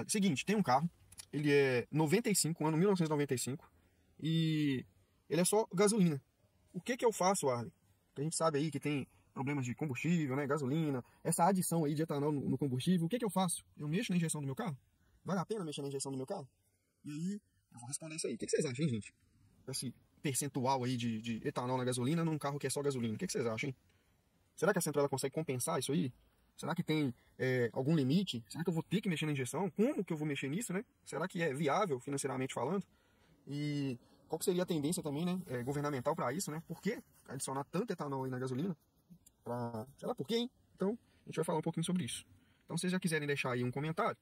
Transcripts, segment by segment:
Seguinte, tem um carro, ele é 95, ano 1995, e ele é só gasolina. O que que eu faço, Arley? Que a gente sabe aí que tem problemas de combustível, né, gasolina, essa adição aí de etanol no combustível, o que que eu faço? Eu mexo na injeção do meu carro? Vale a pena mexer na injeção do meu carro? E aí, eu vou responder isso aí. O que que vocês acham, hein, gente? Esse percentual aí de etanol na gasolina num carro que é só gasolina. O que que vocês acham, hein? Será que a central ela consegue compensar isso aí? Será que tem algum limite? Será que eu vou ter que mexer na injeção? Como que eu vou mexer nisso, né? Será que é viável financeiramente falando? E qual que seria a tendência também, né, governamental para isso, né? Por que adicionar tanto etanol aí na gasolina? Sei lá por quê, hein? Então, a gente vai falar um pouquinho sobre isso. Então, se vocês já quiserem deixar aí um comentário,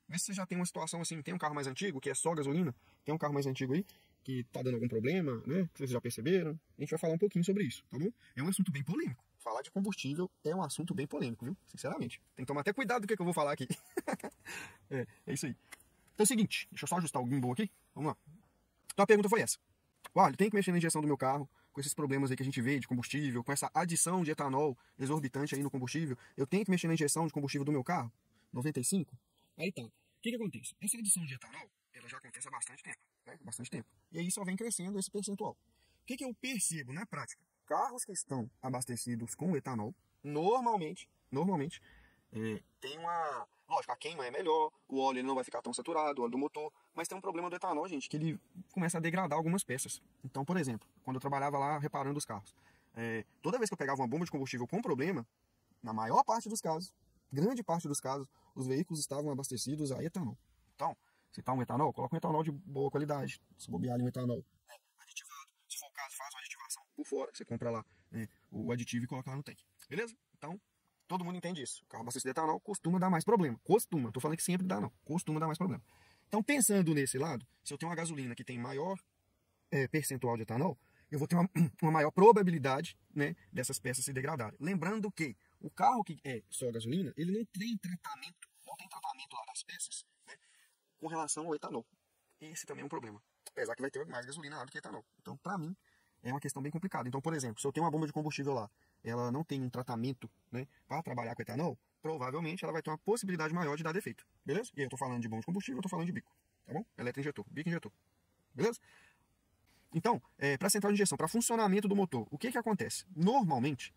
vê se você já tem uma situação assim, tem um carro mais antigo, que é só gasolina, tem um carro mais antigo aí, que tá dando algum problema, né? Que vocês já perceberam. A gente vai falar um pouquinho sobre isso, tá bom? É um assunto bem polêmico. Falar de combustível é um assunto bem polêmico, viu? Sinceramente. Tem que tomar até cuidado do que eu vou falar aqui. É isso aí. Então é o seguinte, deixa eu só ajustar o gimbal aqui. Vamos lá. Então a pergunta foi essa. Olha, tem que mexer na injeção do meu carro, com esses problemas aí que a gente vê de combustível, com essa adição de etanol exorbitante aí no combustível. Eu tenho que mexer na injeção de combustível do meu carro? 95? Aí tá. O que que acontece? Essa adição de etanol, ela já acontece há bastante tempo, né? Bastante tempo. E aí só vem crescendo esse percentual. O que que eu percebo na prática? Carros que estão abastecidos com etanol, normalmente, tem uma... Lógico, a queima é melhor, o óleo ele não vai ficar tão saturado, o óleo do motor, mas tem um problema do etanol, gente, que ele começa a degradar algumas peças. Então, por exemplo, quando eu trabalhava lá reparando os carros, toda vez que eu pegava uma bomba de combustível com problema, na maior parte dos casos, grande parte dos casos, os veículos estavam abastecidos a etanol. Então, se está um etanol, coloca um etanol de boa qualidade. Se bobear ali um etanol aditivado, se for o caso, faz uma aditivação por fora, você compra lá o aditivo e coloca lá no tanque. Beleza? Então, todo mundo entende isso. O carro abastecido de etanol costuma dar mais problema. Costuma, tô falando que sempre dá não. Costuma dar mais problema. Então, pensando nesse lado, se eu tenho uma gasolina que tem maior percentual de etanol, eu vou ter uma maior probabilidade, né, dessas peças se degradarem. Lembrando que o carro que é só gasolina, ele não tem tratamento lá das peças, né, com relação ao etanol. Esse também é um problema. Apesar que vai ter mais gasolina lá do que etanol. Então, para mim, é uma questão bem complicada. Então, por exemplo, se eu tenho uma bomba de combustível lá, ela não tem um tratamento, né, para trabalhar com etanol, provavelmente ela vai ter uma possibilidade maior de dar defeito. Beleza? E aí eu tô falando de bomba de combustível, eu tô falando de bico. Tá bom? Eletroinjetor, bico injetor. Beleza? Então, para central de injeção, para funcionamento do motor, o que que acontece? Normalmente,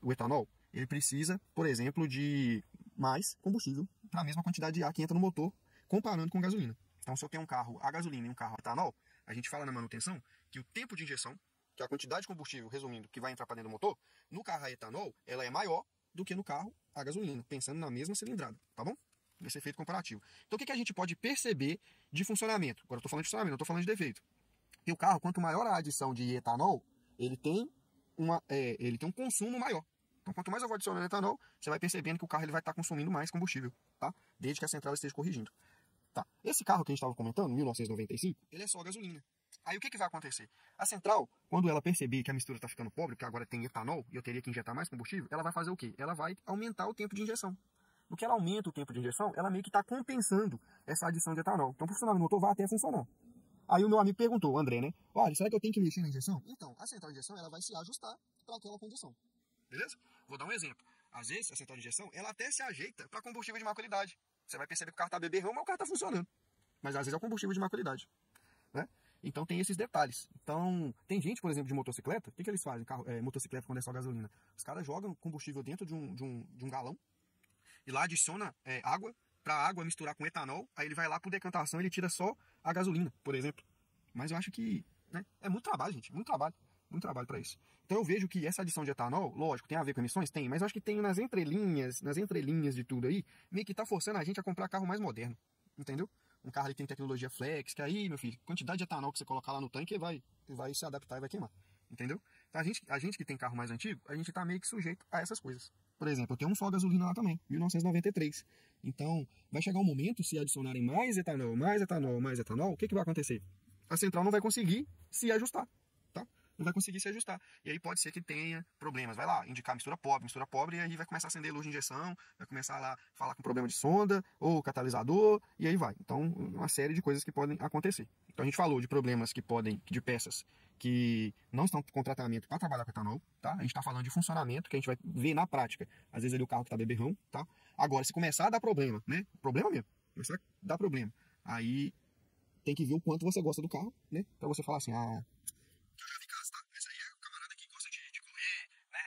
o etanol, ele precisa, por exemplo, de mais combustível para a mesma quantidade de ar que entra no motor, comparando com gasolina. Então, se eu tenho um carro a gasolina e um carro a etanol, a gente fala na manutenção que o tempo de injeção, que é a quantidade de combustível, resumindo, que vai entrar para dentro do motor, no carro a etanol, ela é maior do que no carro a gasolina, pensando na mesma cilindrada, tá bom? Esse efeito comparativo. Então, o que que a gente pode perceber de funcionamento? Agora, eu estou falando de funcionamento, não estou falando de defeito. E o carro, quanto maior a adição de etanol, ele tem um consumo maior. Então, quanto mais eu vou adicionando etanol, você vai percebendo que o carro ele vai estar consumindo mais combustível, tá? Desde que a central esteja corrigindo. Tá. Esse carro que a gente estava comentando, 1995, ele é só gasolina. Aí o que, que vai acontecer? A central, quando ela perceber que a mistura está ficando pobre, que agora tem etanol e eu teria que injetar mais combustível, ela vai fazer o quê? Ela vai aumentar o tempo de injeção. No que ela aumenta o tempo de injeção, ela meio que está compensando essa adição de etanol. Então, para funcionar no motor, vai até funcionar. Aí o meu amigo perguntou, o André, né? Olha, será que eu tenho que mexer na injeção? Então, a central de injeção ela vai se ajustar para aquela condição. Beleza? Vou dar um exemplo. Às vezes, a central de injeção, ela até se ajeita para combustível de má qualidade. Você vai perceber que o carro está beberrão, mas o carro está funcionando. Mas às vezes é o combustível de má qualidade, né? Então tem esses detalhes. Então, tem gente, por exemplo, de motocicleta, o que, que eles fazem? Motocicleta quando é só gasolina. Os caras jogam combustível dentro de um galão e lá adiciona água, para a água misturar com etanol, aí ele vai lá por decantação e ele tira só a gasolina, por exemplo. Mas eu acho que, né, é muito trabalho, gente, muito trabalho para isso. Então eu vejo que essa adição de etanol, lógico, tem a ver com emissões? Tem, mas eu acho que tem nas entrelinhas de tudo aí, meio que tá forçando a gente a comprar carro mais moderno, entendeu? Um carro que tem tecnologia flex, que aí, meu filho, quantidade de etanol que você colocar lá no tanque vai se adaptar e vai queimar, entendeu? Então a gente que tem carro mais antigo, a gente tá meio que sujeito a essas coisas. Por exemplo, eu tenho um só gasolina lá também, 1993. Então, vai chegar um momento, se adicionarem mais etanol, o que que vai acontecer? A central não vai conseguir se ajustar, tá? Não vai conseguir se ajustar. E aí pode ser que tenha problemas. Vai lá, indicar mistura pobre, e aí vai começar a acender luz de injeção, vai começar lá a falar com problema de sonda ou catalisador, e aí vai. Então, uma série de coisas que podem acontecer. Então, a gente falou de problemas de peças que não estão com tratamento para trabalhar com etanol, tá? A gente está falando de funcionamento, que a gente vai ver na prática. Às vezes ali o carro que está beberrão, tá? Agora, se começar a dar problema, né? Problema mesmo. começar a dar problema. Aí tem que ver o quanto você gosta do carro, né? Pra você falar assim, ah, esse aí é o camarada que gosta de correr, né?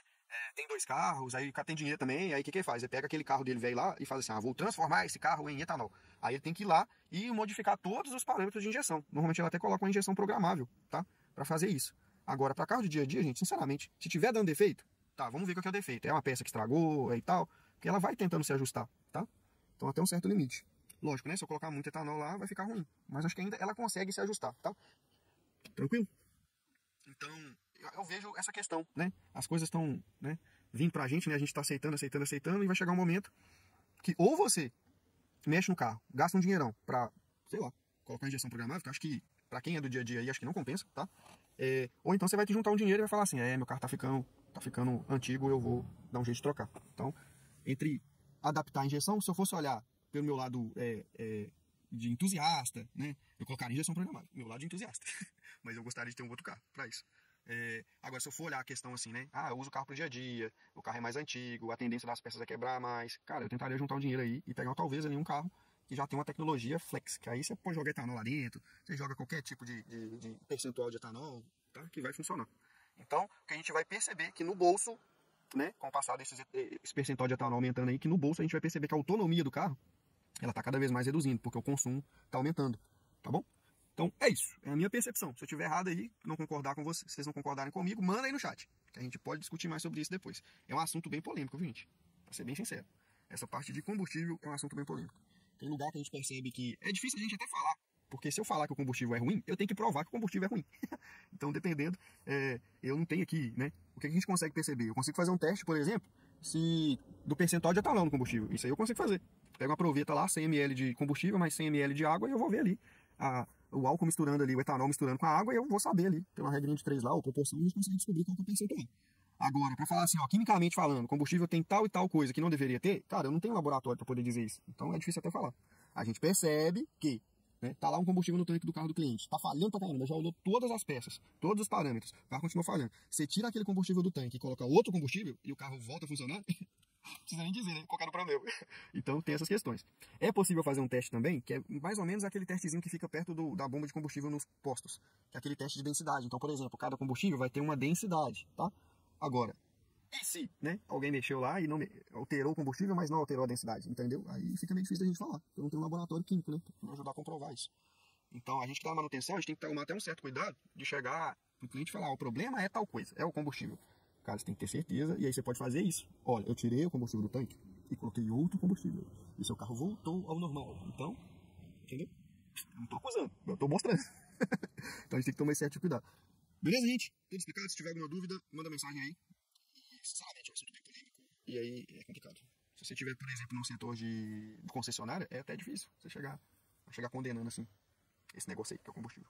Tem dois carros, aí o cara tem dinheiro também, aí o que ele faz? Ele pega aquele carro dele velho lá e faz assim, ah, vou transformar esse carro em etanol. Aí ele tem que ir lá e modificar todos os parâmetros de injeção. Normalmente ele até coloca uma injeção programável, tá? Pra fazer isso. Agora, para carro de dia a dia, gente, sinceramente, se tiver dando defeito, tá, vamos ver qual que é o defeito. É uma peça que estragou e tal, porque ela vai tentando se ajustar, tá? Então até um certo limite. Lógico, né? Se eu colocar muito etanol lá, vai ficar ruim. Mas acho que ainda ela consegue se ajustar, tá? Tranquilo? Então, eu vejo essa questão, né? As coisas estão, né, vindo pra gente, né? A gente tá aceitando, aceitando, aceitando, e vai chegar um momento que ou você mexe no carro, gasta um dinheirão pra, sei lá, colocar uma injeção programável, que eu acho que pra quem é do dia a dia aí, acho que não compensa, tá? Ou então você vai ter que juntar um dinheiro e vai falar assim, meu carro tá ficando antigo, eu vou dar um jeito de trocar. Então, entre adaptar a injeção, se eu fosse olhar pelo meu lado de entusiasta, né? Eu colocaria injeção programável, meu lado de entusiasta. Mas eu gostaria de ter um outro carro para isso. Agora, se eu for olhar a questão assim, né? Ah, eu uso o carro pro dia a dia, o carro é mais antigo, a tendência das peças é quebrar mais. Cara, eu tentaria juntar um dinheiro aí e pegar talvez ali um carro que já tem uma tecnologia flex, que aí você pode jogar etanol lá dentro, você joga qualquer tipo de percentual de etanol, tá? Que vai funcionar. Então, o que a gente vai perceber é que no bolso, né, com o passar esse percentual de etanol aumentando aí, que no bolso a gente vai perceber que a autonomia do carro, ela tá cada vez mais reduzindo, porque o consumo tá aumentando, tá bom? Então, é isso. É a minha percepção. Se eu estiver errado aí, não concordar com vocês, vocês não concordarem comigo, manda aí no chat, que a gente pode discutir mais sobre isso depois. É um assunto bem polêmico, viu, gente? Pra ser bem sincero. Essa parte de combustível é um assunto bem polêmico. Tem lugar que a gente percebe que é difícil a gente até falar, porque se eu falar que o combustível é ruim, eu tenho que provar que o combustível é ruim. Então, dependendo, eu não tenho aqui, né? O que a gente consegue perceber? Eu consigo fazer um teste, por exemplo, do percentual de etanol no combustível. Isso aí eu consigo fazer. Pego uma proveta lá, 100 ml de combustível, mais 100 ml de água, e eu vou ver ali o álcool misturando ali, o etanol misturando com a água, e eu vou saber ali, pela regrinha de 3 lá, ou proporção, a gente consegue descobrir qual que é o percentual. Agora, para falar assim, ó, quimicamente falando, combustível tem tal e tal coisa que não deveria ter, cara, eu não tenho laboratório para poder dizer isso. Então é difícil até falar. A gente percebe que, né, tá lá um combustível no tanque do carro do cliente, tá falhando pra caramba, já olhou todas as peças, todos os parâmetros, o carro continua falhando. Você tira aquele combustível do tanque e coloca outro combustível e o carro volta a funcionar, não precisa nem dizer, né? Colocar no problema. Então tem essas questões. É possível fazer um teste também, que é mais ou menos aquele testezinho que fica perto da bomba de combustível nos postos, que é aquele teste de densidade. Então, por exemplo, cada combustível vai ter uma densidade, tá? Agora, e se, né, alguém mexeu lá e não alterou o combustível, mas não alterou a densidade, entendeu? Aí fica meio difícil da gente falar. Eu não tenho um laboratório químico, né, pra ajudar a comprovar isso. Então, a gente que tá na manutenção, a gente tem que tomar até um certo cuidado de chegar pro cliente e falar, o problema é tal coisa, é o combustível. Cara, você tem que ter certeza, e aí você pode fazer isso. Olha, eu tirei o combustível do tanque e coloquei outro combustível. E seu carro voltou ao normal. Então, entendeu? Eu não tô acusando, eu tô mostrando. Então a gente tem que tomar esse certo cuidado. Beleza, gente? Tudo explicado? Se tiver alguma dúvida, manda mensagem aí. Sinceramente, é um assunto bem polêmico. E aí é complicado. Se você tiver, por exemplo, num setor de concessionária, é até difícil você chegar condenando assim esse negócio aí, que é o combustível.